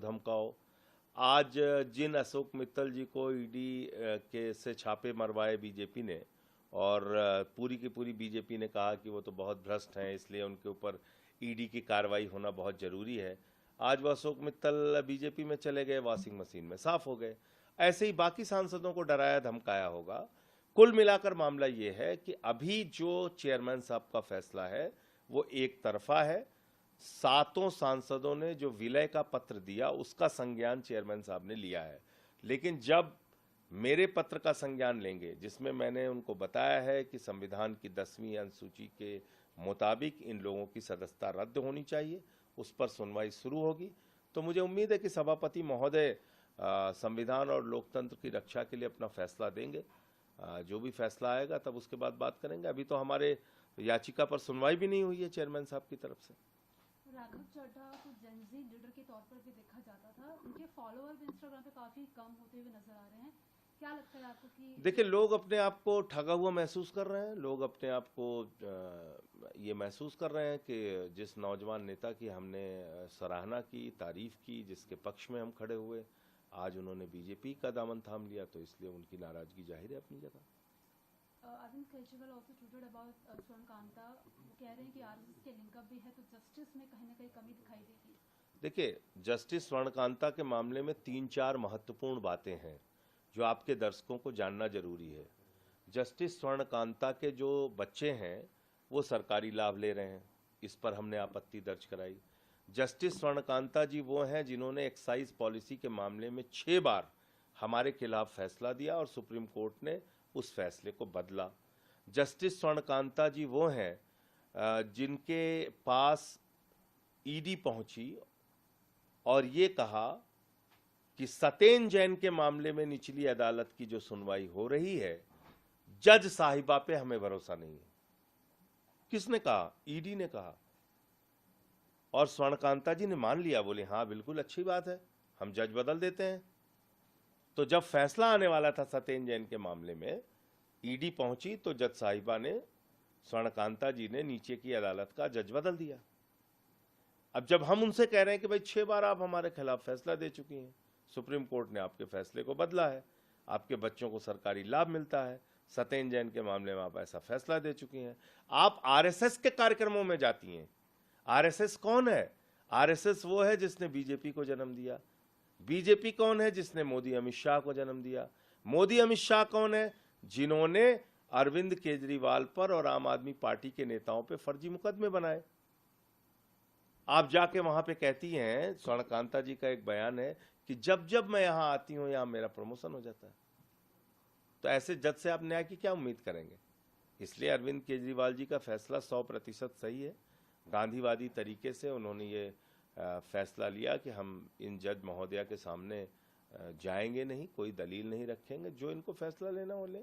धमकाओ। आज जिन अशोक मित्तल जी को ईडी के से छापे मरवाए बीजेपी ने, और पूरी की पूरी बीजेपी ने कहा कि वो तो बहुत भ्रष्ट हैं, इसलिए उनके ऊपर ईडी की कार्रवाई होना बहुत ज़रूरी है। आज वो अशोक मित्तल बीजेपी में चले गए, वॉशिंग मशीन में साफ हो गए। ऐसे ही बाकी सांसदों को डराया धमकाया होगा। कुल मिलाकर मामला ये है कि अभी जो चेयरमैन साहब का फैसला है वो एक तरफा है। सातों सांसदों ने जो विलय का पत्र दिया उसका संज्ञान चेयरमैन साहब ने लिया है, लेकिन जब मेरे पत्र का संज्ञान लेंगे जिसमें मैंने उनको बताया है कि संविधान की 10वीं अनुसूची के मुताबिक इन लोगों की सदस्यता रद्द होनी चाहिए, उस पर सुनवाई शुरू होगी। तो मुझे उम्मीद है कि सभापति महोदय संविधान और लोकतंत्र की रक्षा के लिए अपना फैसला देंगे। जो भी फैसला आएगा तब उसके बाद बात करेंगे। अभी तो हमारे याचिका पर सुनवाई भी नहीं हुई है चेयरमैन साहब की तरफ से। राघव चड्ढा को जेनजी लीडर के तौर पर भी देखा जाता था, उनके फॉलोअर भी इंस्टाग्राम पे काफी कम होते हुए नजर आ रहे हैं। क्या लगता है आपको कि देखिए, लोग अपने आप को ठगा हुआ महसूस कर रहे हैं। लोग अपने आप को ये महसूस कर रहे हैं कि जिस नौजवान नेता की हमने सराहना की, तारीफ की, जिसके पक्ष में हम खड़े हुए, आज उन्होंने बीजेपी का दामन थाम लिया, तो इसलिए उनकी नाराजगी जाहिर है अपनी जगह। Arvind Kejriwal also tweeted about Swarna Kanta. वो कह रहे हैं कि आरएसएस के लिंकअप भी है, तो जस्टिस में कहीं ना कहीं कमी दिखाई देगी। देखिए, जस्टिस स्वर्णकांता के मामले में 3-4 महत्वपूर्ण बातें हैं जो आपके दर्शकों को जानना जरूरी है। जस्टिस स्वर्णकांता के जो बच्चे हैं वो सरकारी लाभ ले रहे हैं, इस पर हमने आपत्ति दर्ज कराई। जस्टिस स्वर्णकांता जी वो हैं जिन्होंने एक्साइज पॉलिसी के मामले में 6 बार हमारे खिलाफ फैसला दिया और सुप्रीम कोर्ट ने उस फैसले को बदला। जस्टिस स्वर्णकांता जी वो हैं जिनके पास ईडी पहुंची और ये कहा कि सतेन जैन के मामले में निचली अदालत की जो सुनवाई हो रही है, जज साहिबा पे हमें भरोसा नहीं है। किसने कहा? ईडी ने कहा। और स्वर्णकांता जी ने मान लिया, बोले हाँ बिल्कुल अच्छी बात है, हम जज बदल देते हैं। तो जब फैसला आने वाला था सतेन जैन के मामले में, ईडी पहुंची तो जज साहिबा ने, स्वर्णकांता जी ने नीचे की अदालत का जज बदल दिया। अब जब हम उनसे कह रहे हैं कि भाई 6 बार आप हमारे खिलाफ फैसला दे चुकी हैं, सुप्रीम कोर्ट ने आपके फैसले को बदला है, आपके बच्चों को सरकारी लाभ मिलता है, सतेन जैन के मामले में आप ऐसा फैसला दे चुकी हैं, आप आरएसएस के कार्यक्रमों में जाती हैं। आरएसएस कौन है? आरएसएस वो है जिसने बीजेपी को जन्म दिया। बीजेपी कौन है? जिसने मोदी अमित शाह को जन्म दिया। मोदी अमित शाह कौन है? जिन्होंने अरविंद केजरीवाल पर और आम आदमी पार्टी के नेताओं पे फर्जी मुकदमे बनाए। आप जाके वहां पे कहती हैं, स्वर्णकांता जी का एक बयान है कि जब जब मैं यहां आती हूं यहां मेरा प्रमोशन हो जाता है। तो ऐसे जज से आप न्याय की क्या उम्मीद करेंगे? इसलिए अरविंद केजरीवाल जी का फैसला 100% सही है। गांधीवादी तरीके से उन्होंने ये फैसला लिया कि हम इन जज महोदया के सामने जाएंगे नहीं, कोई दलील नहीं रखेंगे, जो इनको फैसला लेना हो ले।